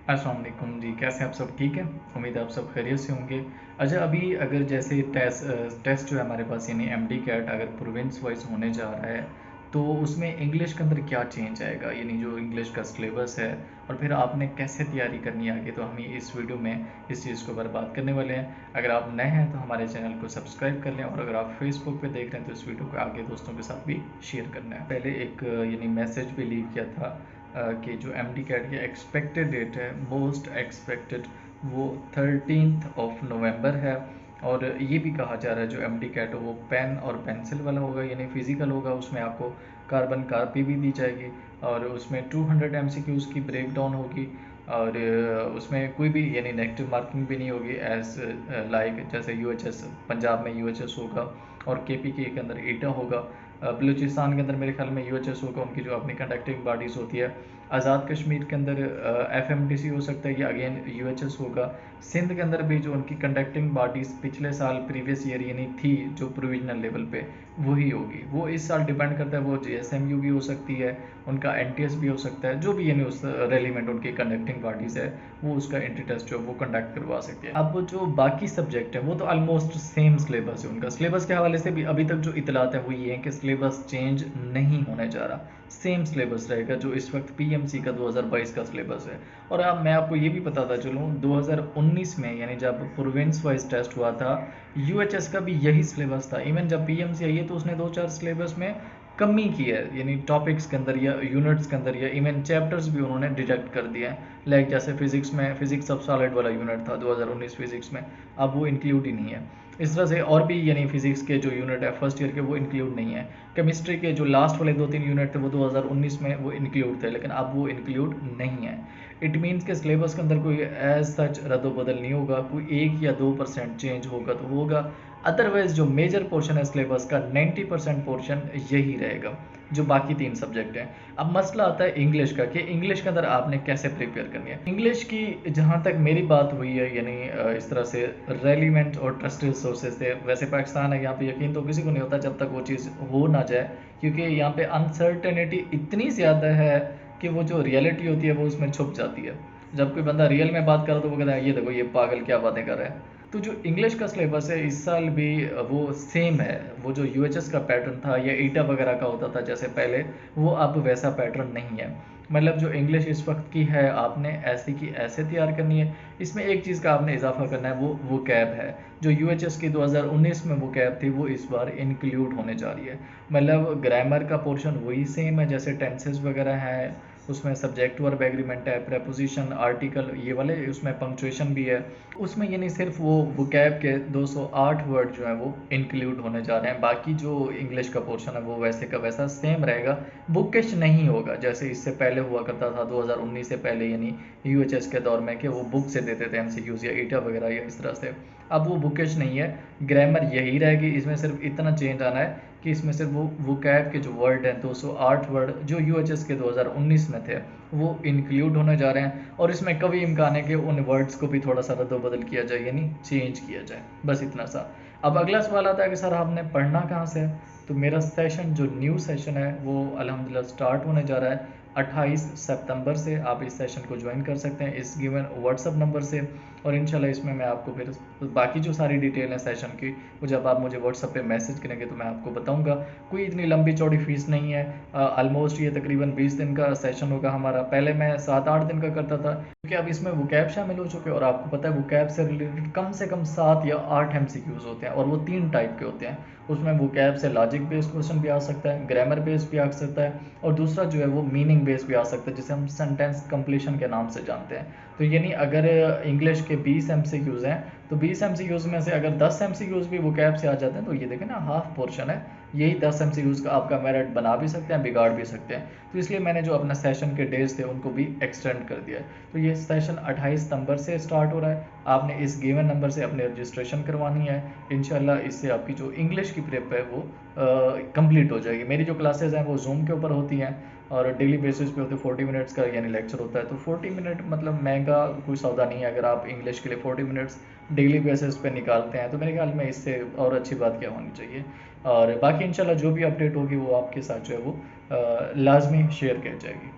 अस्सलाम वालेकुम जी, कैसे हैं आप सब? ठीक है, उम्मीद है आप सब खैरियत से होंगे। अच्छा, अभी अगर जैसे टेस्ट जो है हमारे पास यानी एमडी कैट अगर प्रोविंस वाइज होने जा रहा है, तो उसमें इंग्लिश के अंदर क्या चेंज आएगा, यानी जो इंग्लिश का सिलेबस है, और फिर आपने कैसे तैयारी करनी है आगे, तो हम इस वीडियो में इस चीज़ को बात करने वाले हैं। अगर आप नए हैं तो हमारे चैनल को सब्सक्राइब कर लें, और अगर आप फेसबुक पे देख रहे हैं तो इस वीडियो को आगे दोस्तों के साथ भी शेयर करना है। पहले एक यानी मैसेज भी लीक किया था कि जो एम डी कैट की एक्सपेक्टेड डेट है, मोस्ट एक्सपेक्टेड, वो 13 नवंबर है। और ये भी कहा जा रहा है जो एम डी कैट है वो पेन और पेंसिल वाला होगा, यानी फिजिकल होगा, उसमें आपको कार्बन कापी भी दी जाएगी, और उसमें 200 MCQs की ब्रेक डाउन होगी, और उसमें कोई भी यानी नेगेटिव मार्किंग भी नहीं होगी, एज लाइक जैसे यूएचएस पंजाब में यूएचएस होगा, और केपीके के अंदर ईटा होगा, बलूचिस्तान के अंदर मेरे ख्याल में यूएचएस होगा, उनकी जो अपनी कंडक्टिंग बॉडीज़ होती है। आज़ाद कश्मीर के अंदर एफएमडीसी हो सकता है, या अगेन यूएचएस होगा। सिंध के अंदर भी जो उनकी कंडक्टिंग बॉडीज़ पिछले साल प्रीवियस ईयर यानी थी जो प्रोविजनल लेवल पे, वही होगी। वो इस साल डिपेंड करता है, वो जेएसएमयू भी हो सकती है, उनका एनटीएस भी हो सकता है, जो भी यानी उस रेलिवेंट उनकी कंडक्टिंग बॉडीज़ है वो उसका एंट्री टेस्ट जो वो कंडक्ट करवा सकते हैं। अब जो बाकी सब्जेक्ट है वो तो ऑलमोस्ट सेम सिलेबस है उनका। सिलेबस के हवाले से भी अभी तक जो इतलात है वो ये है कि सिलेबस चेंज नहीं होने जा रहा, सेम सिलेबस रहेगा जो इस वक्त पीएमसी का 2022 का सिलेबस है। और अब मैं आपको ये भी बताता चलूँ, 2019 में यानी जब प्रोविंस वाइज टेस्ट हुआ था, यूएचएस का भी यही सिलेबस था। इवन जब पीएमसी आई है तो उसने 2-4 सिलेबस में कमी की है, यानी टॉपिक्स के अंदर या यूनिट्स के अंदर, या इवन चैप्टर्स भी उन्होंने डिडक्ट कर दिए हैं। लाइक जैसे फिजिक्स में फिजिक्स सब सॉलिड वाला यूनिट था 2019 फिजिक्स में, अब वो इंक्लूड ही नहीं है। इस तरह से और भी यानी फिजिक्स के जो यूनिट है फर्स्ट ईयर के वो इंक्लूड नहीं है। केमिस्ट्री के जो लास्ट वाले 2-3 यूनिट थे वो 2019 में वो इंक्लूड थे, लेकिन अब वो इंक्लूड नहीं है। इट मीन्स के सिलेबस के अंदर कोई एज सच रद्दोबदल नहीं होगा, कोई 1 या 2% चेंज होगा तो होगा, अदरवाइज जो मेजर पोर्शन है सिलेबस का 90% पोर्शन यही रहेगा जो बाकी 3 सब्जेक्ट हैं। अब मसला आता है इंग्लिश का, कि इंग्लिश के अंदर आपने कैसे प्रिपेयर करनी है। इंग्लिश की जहाँ तक मेरी बात हुई है, यानी इस तरह से रेलिवेंट और ट्रस्टेड सोर्सेज से, वैसे पाकिस्तान है यहाँ पे यकीन तो किसी को नहीं होता जब तक वो चीज़ हो ना जाए, क्योंकि यहाँ पे अनसर्टेनिटी इतनी ज़्यादा है कि वो जो रियलिटी होती है वो उसमें छुप जाती है। जब कोई बंदा रियल में बात करे तो वो कहता है ये देखो ये पागल क्या बातें कर रहे हैं। तो जो इंग्लिश का सिलेबस है इस साल भी वो सेम है, वो जो यूएचएस का पैटर्न था या ईटा वगैरह का होता था जैसे पहले, वो अब वैसा पैटर्न नहीं है। मतलब जो इंग्लिश इस वक्त की है आपने ऐसी की ऐसे तैयार करनी है। इसमें एक चीज़ का आपने इजाफा करना है, वो कैब है। जो यूएचएस की 2019 में वो कैब थी वो इस बार इंक्लूड होने जा रही है। मतलब ग्रामर का पोर्शन वही सेम है, जैसे टेंसेस वगैरह है, उसमें सब्जेक्ट वर्ब एग्रीमेंट है, प्रेपोजिशन आर्टिकल ये वाले, उसमें पंक्चुएशन भी है। उसमें यानी सिर्फ वो कैब के 208 वर्ड जो है वो इंक्लूड होने जा रहे हैं। बाकी जो इंग्लिश का पोर्शन है वो वैसे का वैसा सेम रहेगा, बुकिश नहीं होगा जैसे इससे पहले हुआ करता था 2019 से पहले, यानी यूएचएस के दौर में, कि वो बुक से देते थे एमसीक्यूज या ईटा वगैरह या इस तरह से। अब वो बुकिश नहीं है, ग्रामर यही रहेगी, इसमें सिर्फ इतना चेंज आना है कि इसमें सिर्फ वो कैब के जो वर्ड हैं 208 वर्ड जो यूएचएस के 2019 में थे वो इंक्लूड होने जा रहे हैं, और इसमें कभी इम्कान है कि उन वर्ड्स को भी थोड़ा सा रद्दोबदल किया जाए, यानी चेंज किया जाए, बस इतना सा। अब अगला सवाल आता है कि सर आपने पढ़ना कहाँ से है। तो मेरा सेशन जो न्यू सेशन है वो अल्हम्दुलिल्लाह स्टार्ट होने जा रहा है 28 सितंबर से। आप इस सेशन को ज्वाइन कर सकते हैं इस गिवन व्हाट्सअप नंबर से, और इंशाल्लाह इसमें मैं आपको फिर बाकी जो सारी डिटेल है सेशन की वो जब आप मुझे व्हाट्सअप पे मैसेज करेंगे तो मैं आपको बताऊंगा। कोई इतनी लंबी चौड़ी फीस नहीं है, ऑलमोस्ट ये तकरीबन 20 दिन का सेशन होगा हमारा। पहले मैं 7-8 दिन का करता था, क्योंकि अब इसमें वो कैब शामिल हो चुके हैं, और आपको पता है वो कैब से रिलेटेड कम से कम 7 या 8 MCQs होते हैं, और वो 3 टाइप के होते हैं। उसमें वो कैब से लॉजिक बेस्ड क्वेश्चन भी आ सकता है, ग्रामर बेस्ड भी आ सकता है, और दूसरा जो है वो मीनिंग बेस्ड भी आ सकता है, जिसे हम सेंटेंस कंप्लीशन के नाम से जानते हैं। तो यानी अगर इंग्लिश के 20 MCQs हैं तो 20 MCQs में से अगर 10 MCQs भी वो कैब से आ जाते हैं तो ये देखें ना, हाफ पोर्शन है। यही 10 MCQs का आपका मेरिट बना भी सकते हैं, बिगाड़ भी सकते हैं। तो इसलिए मैंने जो अपना सेशन के डेज थे उनको भी एक्सटेंड कर दिया है। तो ये सेशन 28 सितंबर से स्टार्ट हो रहा है। आपने इस गिवन नंबर से अपने रजिस्ट्रेशन करवानी है। इंशाल्लाह इससे आपकी जो इंग्लिश की प्रेप है वो कंप्लीट हो जाएगी। मेरी जो क्लासेज हैं वो जूम के ऊपर होती हैं, और डेली बेसिस पे होते 40 मिनट्स का यानी लेक्चर होता है। तो 40 मिनट मतलब महंगा कोई सौदा नहीं है। अगर आप इंग्लिश के लिए 40 मिनट्स डेली बेसिस पे निकालते हैं तो मेरे ख्याल में इससे और अच्छी बात क्या होनी चाहिए। और बाकी इंशाल्लाह जो भी अपडेट होगी वो आपके साथ जो है वो लाजमी शेयर की जाएगी।